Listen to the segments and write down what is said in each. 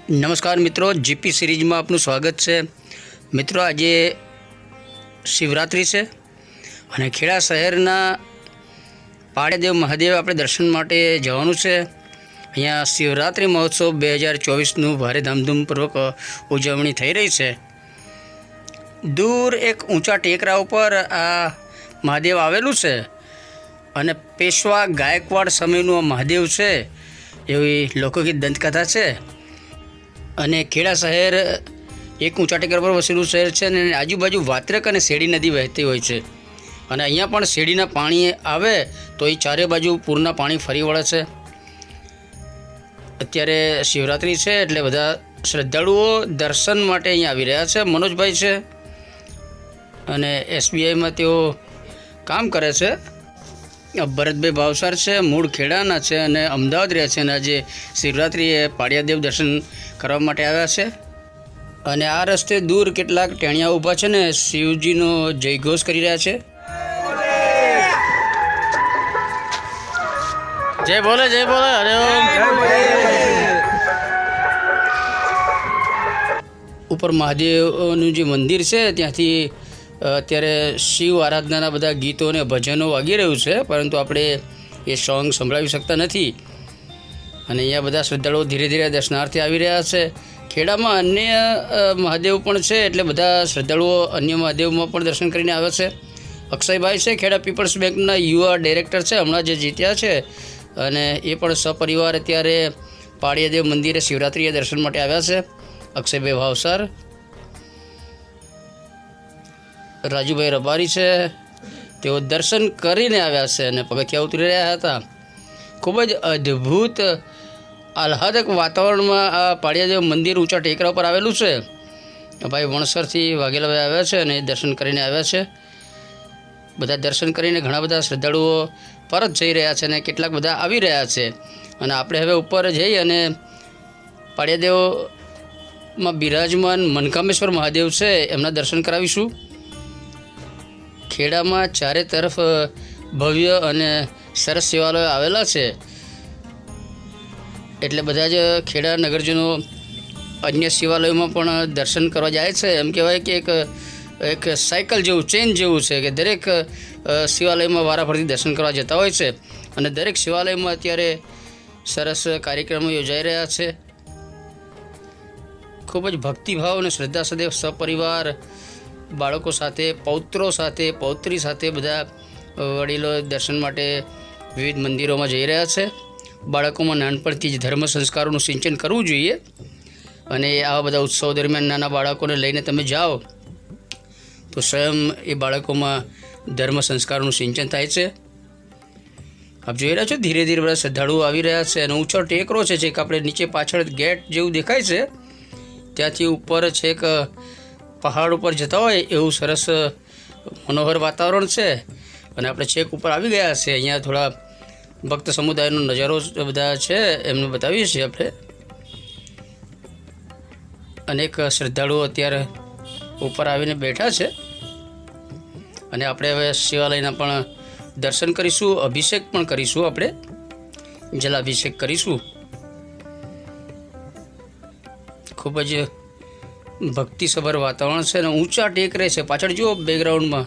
નમસ્કાર મિત્રો, જીપી સિરીઝમાં આપનું સ્વાગત છે। મિત્રો, આજે શિવરાત્રિ છે અને ખેડા શહેરના પાળિયાદેવ મહાદેવ આપણે દર્શન માટે જવાનું છે। અહીંયા શિવરાત્રિ મહોત્સવ 2024નું ભારે ધામધૂમપૂર્વક ઉજવણી થઈ રહી છે। દૂર એક ઊંચા ટેકરા ઉપર આ મહાદેવ આવેલું છે અને પેશવા ગાયકવાડ સમયનું આ મહાદેવ છે એવી લોકગીત દંતકથા છે। અને ખેડા શહેર એક ઊંચા ટેકરા પર વસેલું શહેર છે અને આજુબાજુ વાત્રક અને શેરડી નદી વહેતી હોય છે અને અહીંયા પણ શેરડીના પાણી આવે તો એ ચારે બાજુ પૂરના પાણી ફરી વળે છે। અત્યારે શિવરાત્રિ છે એટલે બધા શ્રદ્ધાળુઓ દર્શન માટે અહીંયા આવી રહ્યા છે। મનોજભાઈ છે અને SBIમાં તેઓ કામ કરે છે। ભરતભાઈ ભાવસાર છે, મૂળ ખેડાના છે અને અમદાવાદ રહે છે અને આજે શિવરાત્રિએ પાળિયાદેવ દર્શન કરવા માટે આવ્યા છે। અને આ રસ્તે દૂર કેટલાક ટેણિયા ઊભા છે ને શિવજીનો જયઘોષ કરી રહ્યા છે। જય બોલે હરે ઓમ। ઉપર મહાદેવનું જે મંદિર છે ત્યાંથી અત્યારે શિવ આરાધનાના બધા ગીતો અને ભજનો વાગી રહ્યું છે, પરંતુ આપણે એ સોંગ સંભળાવી શકતા નથી। અને અહીંયા બધા શ્રદ્ધાળુઓ ધીરે ધીરે દર્શનાર્થે આવી રહ્યા છે। ખેડામાં અન્ય મહાદેવ પણ છે એટલે બધા શ્રદ્ધાળુઓ અન્ય મહાદેવમાં પણ દર્શન કરીને આવે છે। અક્ષયભાઈ છે, ખેડા પીપલ્સ બેંકના યુવા ડાયરેક્ટર છે, હમણાં જે જીત્યા છે અને એ પણ સપરિવાર અત્યારે પાળિયાદેવ મંદિરે શિવરાત્રિએ દર્શન માટે આવ્યા છે। અક્ષયભાઈ ભાવસાર, રાજુભાઈ રબારી છે, તેઓ દર્શન કરીને આવ્યા છે અને પગથિયા ઉતરી રહ્યા હતા। ખૂબ જ અદ્ભુત આહ્લાદક વાતાવરણમાં આ પાળિયાદેવ મંદિર ઊંચા ટેકરા પર આવેલું છે। ભાઈ વણસરથી વાઘેલાભાઈ આવ્યા છે અને દર્શન કરીને આવ્યા છે। બધા દર્શન કરીને ઘણા બધા શ્રદ્ધાળુઓ પરત જઈ રહ્યા છે અને કેટલાક બધા આવી રહ્યા છે અને આપણે હવે ઉપર જઈ અને પાળિયાદેવમાં બિરાજમાન મનકામેશ્વર મહાદેવ છે એમના દર્શન કરાવીશું। ખેડામાં ચારે તરફ ભવ્ય અને સરસ શિવાલયો આવેલા છે એટલે બધા જ ખેડા નગરજનો અન્ય શિવાલયોમાં પણ દર્શન કરવા જાય છે। એમ કહેવાય કે એક સાયકલ જેવું, ચેન જેવું છે કે દરેક શિવાલયમાં વારાફરતી દર્શન કરવા જતા હોય છે અને દરેક શિવાલયમાં અત્યારે સરસ કાર્યક્રમો યોજાઈ રહ્યા છે। ખૂબ જ ભક્તિભાવ અને શ્રદ્ધા સાથે સપરિવાર બાળકો સાથે, પૌત્રો સાથે, પૌત્રી સાથે બધા વડીલો દર્શન માટે વિવિધ મંદિરોમાં જઈ રહ્યા છે। બાળકોમાં નાનપણથી જ ધર્મ સંસ્કારોનું સિંચન કરવું જોઈએ અને આવા બધા ઉત્સવ દરમિયાન નાના બાળકોને લઈને તમે જાઓ તો સ્વયં એ બાળકોમાં ધર્મ સંસ્કારોનું સિંચન થાય છે। આપ જોઈ રહ્યા છો ધીરે ધીરે બધા શ્રદ્ધાળુઓ આવી રહ્યા છે અને ઊંચો ટેકરો છે જે આપણે નીચે પાછળ ગેટ જેવું દેખાય છે ત્યાંથી ઉપર છેક પહાડ ઉપર જતા હોય એવું સરસ મનોહર વાતાવરણ છે અને આપણે છેક ઉપર આવી ગયા છે। અહીંયા થોડા ભક્ત સમુદાયનો નજારો બધા છે એમને બતાવીએ છીએ આપણે। અનેક શ્રદ્ધાળુઓ અત્યારે ઉપર આવીને બેઠા છે અને આપણે હવે શિવાલયના પણ દર્શન કરીશું, અભિષેક પણ કરીશું, આપણે જલાભિષેક કરીશું। ખૂબ જ ભક્તિસભર વાતાવરણ છે અને ઊંચા ટેકરે છે। પાછળ જુઓ બેકગ્રાઉન્ડમાં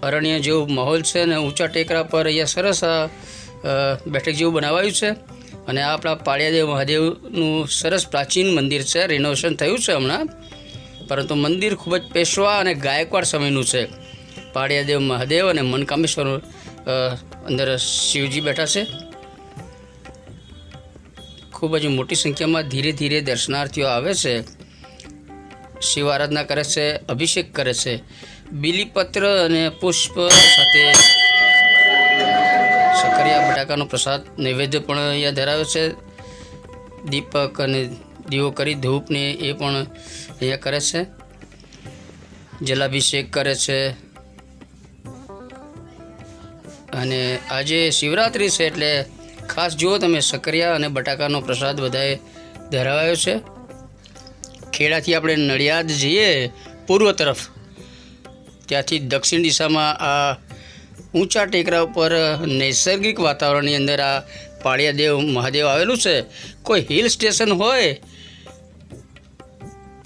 અરણ્ય જેવો માહોલ છે અને ઊંચા ટેકરા પર અહીંયા સરસ બેઠક જેવું બનાવાયું છે અને આ આપણા પાળિયાદેવ મહાદેવનું સરસ પ્રાચીન મંદિર છે। રિનોવેશન થયું છે હમણાં, પરંતુ મંદિર ખૂબ જ પેશવા અને ગાયકવાડ સમયનું છે। પાળિયાદેવ મહાદેવ અને મનકામેશ્વર અંદર શિવજી બેઠા છે। ખૂબ જ મોટી સંખ્યામાં ધીરે ધીરે દર્શનાર્થીઓ આવે છે, શિવ આરાધના કરે છે, અભિષેક કરે છે। બીલીપત્ર અને પુષ્પ સાથે સકરિયા બટાકાનો પ્રસાદ નૈવેદ્ય પણ અહીંયા ધરાવે છે। દીપક અને દીવો કરી ધૂપને એ પણ અહીંયા કરે છે, જલાભિષેક કરે છે। અને આજે શિવરાત્રિ છે એટલે ખાસ જુઓ તમે સકરિયા અને બટાકાનો પ્રસાદ બધાએ ધરાવાયો છે। ખેડાથી આપણે નડિયાદ જઈએ પૂર્વ તરફ, ત્યાંથી દક્ષિણ દિશામાં આ ઊંચા ટેકરા ઉપર નૈસર્ગિક વાતાવરણની અંદર આ પાળિયાદેવ મહાદેવ આવેલું છે। કોઈ હિલ સ્ટેશન હોય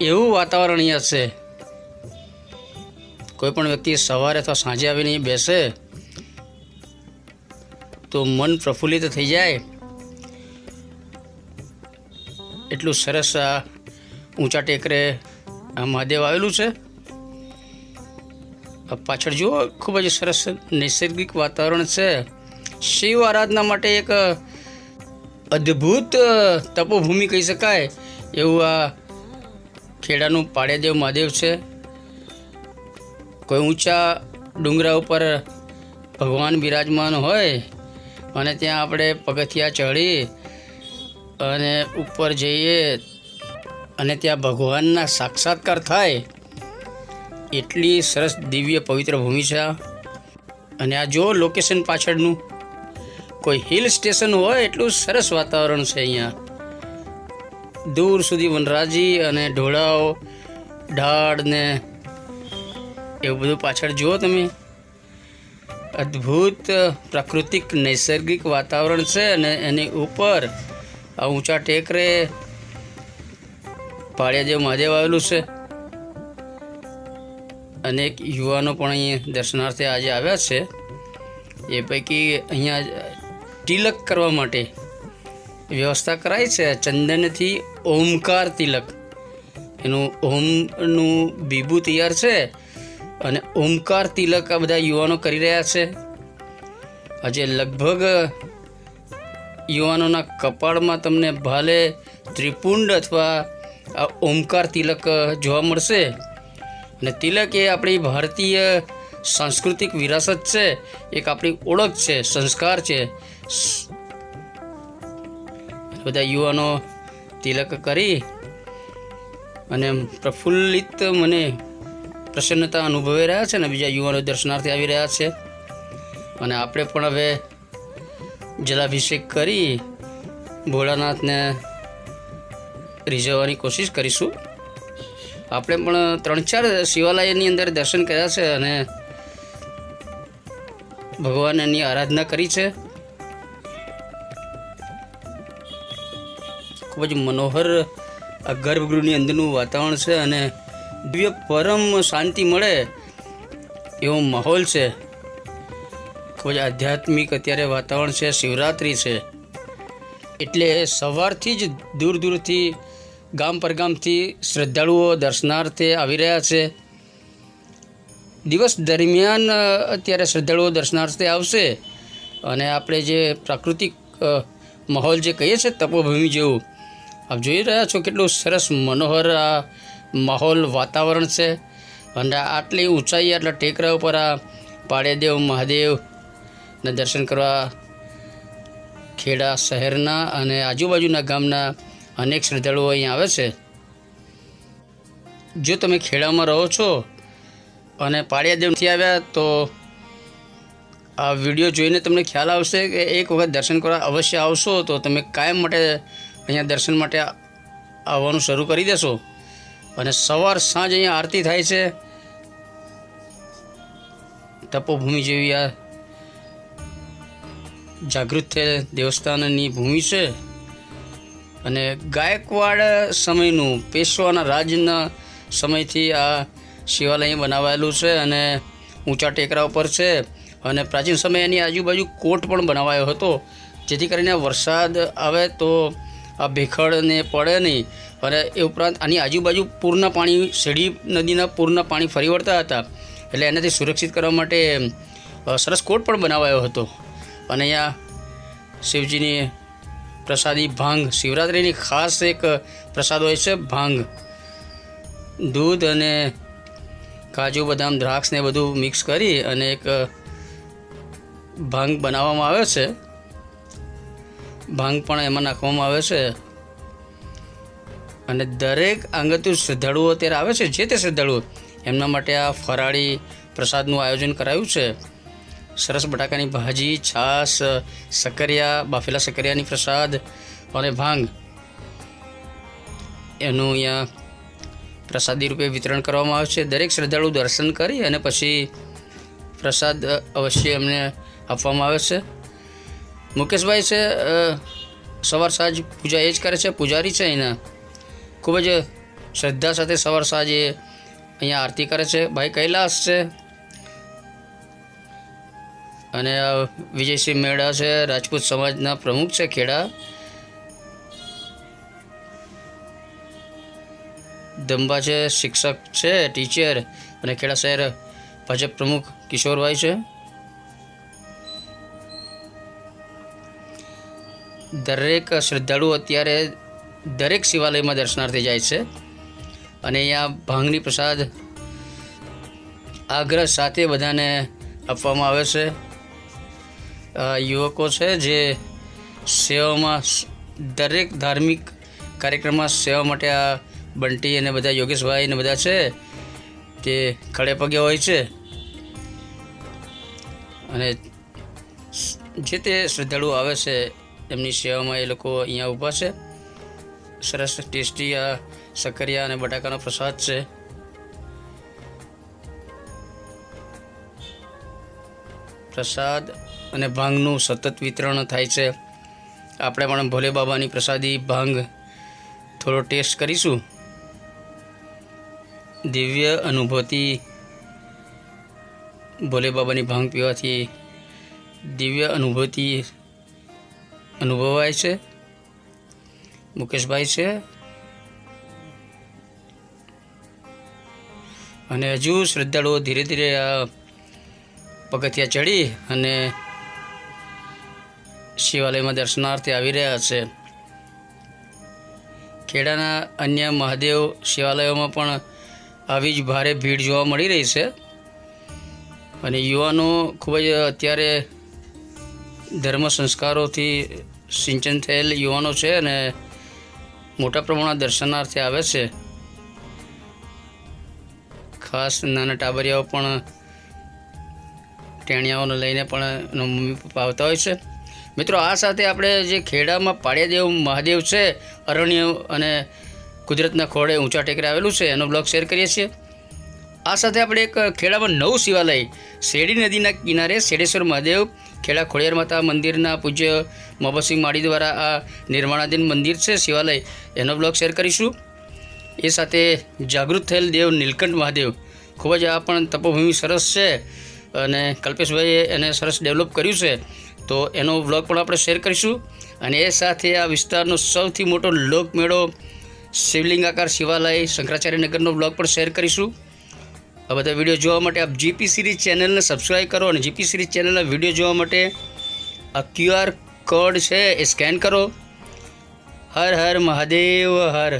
એવું વાતાવરણ અહીંયા છે. કોઈ પણ વ્યક્તિ સવારે અથવા સાંજે આવીને અહીં બેસે તો મન પ્રફુલ્લિત થઈ જાય. એટલું સરસ આ ઊંચા ટેકરે આ મહાદેવ આવેલું છે. પાછળ જુઓ, ખૂબ જ સરસ નૈસર્ગિક વાતાવરણ છે. શિવ આરાધના માટે એક અદ્ભુત તપોભૂમિ કહી શકાય એવું આ ખેડાનું પાળિયાદેવ મહાદેવ છે. કોઈ ઊંચા ડુંગરા ઉપર ભગવાન બિરાજમાન હોય અને ત્યાં આપણે પગથિયા ચડી અને ઉપર જઈએ અને ત્યાં ભગવાનના સાક્ષાત્કાર થાય એટલી સરસ દિવ્ય પવિત્ર ભૂમિ છે. અને આ જો લોકેશન પાછળનું કોઈ હિલ સ્ટેશન હોય એટલું સરસ વાતાવરણ છે. અહીંયા દૂર સુધી વનરાજી અને ઢોળાવ ઢાળ ને એવું બધું પાછળ જુઓ તમે. અદ્ભુત પ્રાકૃતિક નૈસર્ગિક વાતાવરણ છે. અને એની ઉપર આ ઊંચા ટેકરે પાળિયાદેવ મહાદેવ આવેલું છે. અનેક યુવાનો પણ અહીં દર્શનાર્થે આજે આવ્યા છે. એ પૈકી અહીંયા તિલક કરવા માટે વ્યવસ્થા કરાઈ છે. ચંદનથી ઓમકાર તિલક, એનું ઓમનું બીબું તૈયાર છે અને ઓમકાર તિલક આ બધા યુવાનો કરી રહ્યા છે. આજે લગભગ યુવાનોના કપાળમાં તમને ભાલે ત્રિપુંડ અથવા આ ઓમકાર તિલક જોવા મળશે. અને તિલક એ આપણી ભારતીય સાંસ્કૃતિક વિરાસત છે, એક આપણી ઓળખ છે, સંસ્કાર છે. બધા યુવાનો તિલક કરી અને પ્રફુલ્લિત મને પ્રસન્નતા અનુભવી રહ્યા છે. અને બીજા યુવાનો દર્શનાર્થે આવી રહ્યા છે. અને આપણે પણ હવે જલાભિષેક કરી ભોળાનાથને રીઝવવાની કોશિશ કરીશું. આપણે પણ 3-4 શિવાલયની અંદર દર્શન કર્યા છે અને ભગવાનની આરાધના કરી છે. ખૂબ જ મનોહર આ ગર્ભગૃહની અંદરનું વાતાવરણ છે અને દિવ્ય પરમ શાંતિ મળે એવો માહોલ છે. ખૂબ જ આધ્યાત્મિક અત્યારે વાતાવરણ છે. શિવરાત્રિ છે એટલે સવારથી જ દૂર દૂરથી ગામ પરગામથી શ્રદ્ધાળુઓ દર્શનાર્થે આવી રહ્યા છે. દિવસ દરમિયાન અત્યારે શ્રદ્ધાળુઓ દર્શનાર્થે આવશે અને આપણે જે પ્રાકૃતિક માહોલ જે કહીએ છીએ તપોભૂમિ જેવું, આપ જોઈ રહ્યા છો કેટલું સરસ મનોહર આ માહોલ વાતાવરણ છે. અને આટલી ઊંચાઈ આટલા ટેકરા ઉપર આ પાળિયાદેવ મહાદેવને દર્શન કરવા ખેડા શહેરના અને આજુબાજુના ગામના અનેક શ્રદ્ધાળુઓ અહીં આવે છે. જો તમે ખેડામાં રહો છો અને પાળિયાદેવ નથી આવ્યા તો આ વિડીયો જોઈને તમને ખ્યાલ આવશે કે એક વખત દર્શન કરવા અવશ્ય આવશો તો તમે કાયમ માટે અહીંયા દર્શન માટે આવવાનું શરૂ કરી દેશો. અને સવાર સાંજ અહીંયા આરતી થાય છે. તપોભૂમિ જેવી આ જાગૃત દેવસ્થાનની ભૂમિ છે. અને ગાયકવાડ સમયનું, પેશવાના રાજના સમયથી આ શિવાલય બનાવાયેલું છે અને ઊંચા ટેકરા ઉપર છે. અને પ્રાચીન સમયે એની આજુબાજુ કોટ પણ બનાવાયો હતો જેથી કરીને વરસાદ આવે તો આ ભેખડને પડે નહીં. અને એ ઉપરાંત આની આજુબાજુ પૂરના પાણી, શેરડી નદીના પૂરના પાણી ફરી વળતા હતા એટલે એનાથી સુરક્ષિત કરવા માટે સરસ કોટ પણ બનાવાયો હતો. અને અહીંયા શિવજીની પ્રસાદી ભાંગ, શિવરાત્રિની ખાસ એક પ્રસાદ હોય છે ભાંગ. દૂધ અને કાજુ બદામ દ્રાક્ષ ને બધું મિક્સ કરી અને એક ભાંગ બનાવવામાં આવે છે. ભાંગ પણ એમાં નાખવામાં આવે છે. અને દરેક આંગતુ શ્રદ્ધાળુઓ અત્યારે આવે છે, જે તે શ્રદ્ધાળુઓ એમના માટે આ ફરાળી પ્રસાદનું આયોજન કરાયું છે. સરસ બટાકાની ભાજી, છાશ, સક્કરિયા, બાફેલા સક્કરિયાની પ્રસાદ અને ભાંગ એનું અહીંયા પ્રસાદી રૂપે વિતરણ કરવામાં આવે છે. દરેક શ્રદ્ધાળુ દર્શન કરી અને પછી પ્રસાદ અવશ્ય એમને આપવામાં આવે છે. મુકેશભાઈ છે, સવાર સાંજ પૂજા એ જ કરે છે, પૂજારી છે. એના ખૂબ જ શ્રદ્ધા સાથે સવાર સાંજે અહીંયા આરતી કરે છે ભાઈ કૈલાસ છે, અને વિજયસિંહ મેળા છે, રાજપૂત સમાજના પ્રમુખ છે ખેડા. દંબા છે, શિક્ષક છે, ટીચર, અને ખેડા શહેર ભાજપ પ્રમુખ કિશોરભાઈ છે. દરેક શ્રદ્ધાળુ અત્યારે દરેક શિવાલયમાં દર્શનાર્થે જાય છે, અને અહીંયા ભાંગની પ્રસાદ આગ્રહ સાથે બધાને આપવામાં આવે છે. યુવકો છે જે સેવામાં દરેક ધાર્મિક કાર્યક્રમમાં સેવા માટે આ બંટી અને બધા યોગેશભાઈ ને બધા છે તે ખડે પગે હોય છે, અને જે તે શ્રદ્ધાળુ આવે છે એમની સેવામાં એ લોકો અહીંયા ઊભા છે. સરસ ટેસ્ટી આ સક્કરિયા અને બટાકાનો પ્રસાદ છે. પ્રસાદ અને ભાંગનું સતત વિતરણ થાય છે. આપણે પણ ભોલે બાબાની પ્રસાદી ભાંગ થોડો ટેસ્ટ કરીશું. દિવ્ય અનુભૂતિ, ભોલે બાબાની ભાંગ પીવાથી દિવ્ય અનુભૂતિ અનુભવાય છે. મુકેશભાઈ છે, અને હજુ શ્રદ્ધાળુઓ ધીરે ધીરે આ પગથિયા ચડી અને શિવાલયમાં દર્શનાર્થે આવી રહ્યા છે. ખેડાના અન્ય મહાદેવ શિવાલયોમાં પણ આવી જ ભારે ભીડ જોવા મળી રહી છે, અને યુવાનો ખૂબ જ અત્યારે ધર્મ સંસ્કારોથી સિંચન થયેલ યુવાનો છે, અને મોટા પ્રમાણમાં દર્શનાર્થે આવે છે. ખાસ નાના ટાબરિયાઓ પણ ટેણિયાઓને લઈને પણ એનો મમ્મી પપ્પા આવતા હોય છે. મિત્રો, આ સાથે આપણે જે ખેડામાં પાળિયાદેવ મહાદેવ છે, અરણ્ય અને કુદરતના ખોળે ઊંચા ટેકરે આવેલું છે, એનો બ્લોગ શેર કરીએ છીએ. આ સાથે આપણે એક ખેડામાં નવું શિવાલય શેરડી નદીના કિનારે શેડેશ્વર મહાદેવ ખેડા ખોડિયાર માતા મંદિરના પૂજ્ય મોહબ્બતસિંહ માળી દ્વારા આ નિર્માણાધીન મંદિર છે શિવાલય, એનો બ્લોગ શેર કરીશું. એ સાથે જાગૃત થયેલ દેવ નીલકંઠ મહાદેવ, ખૂબ જ આ પણ તપોભૂમિ સરસ છે, અને કલ્પેશભાઈએ એને સરસ ડેવલપ કર્યું છે, તો એનો વ્લોગ પણ આપણે શેર કરીશું. અને એ સાથે આ વિસ્તારનો સૌથી મોટો લોકમેળો શિવલિંગ આકાર શિવાલય શંકરાચાર્યનગરનો વ્લોગ પણ શેર કરીશું. આ બધા વિડીયો જોવા માટે આપ જીપી સિરીઝ ચેનલને સબસ્ક્રાઈબ કરો, અને જીપી સિરીઝ ચેનલના વિડીયો જોવા માટે આ QR કોડ છે એ સ્કેન કરો. હર હર મહાદેવ હર.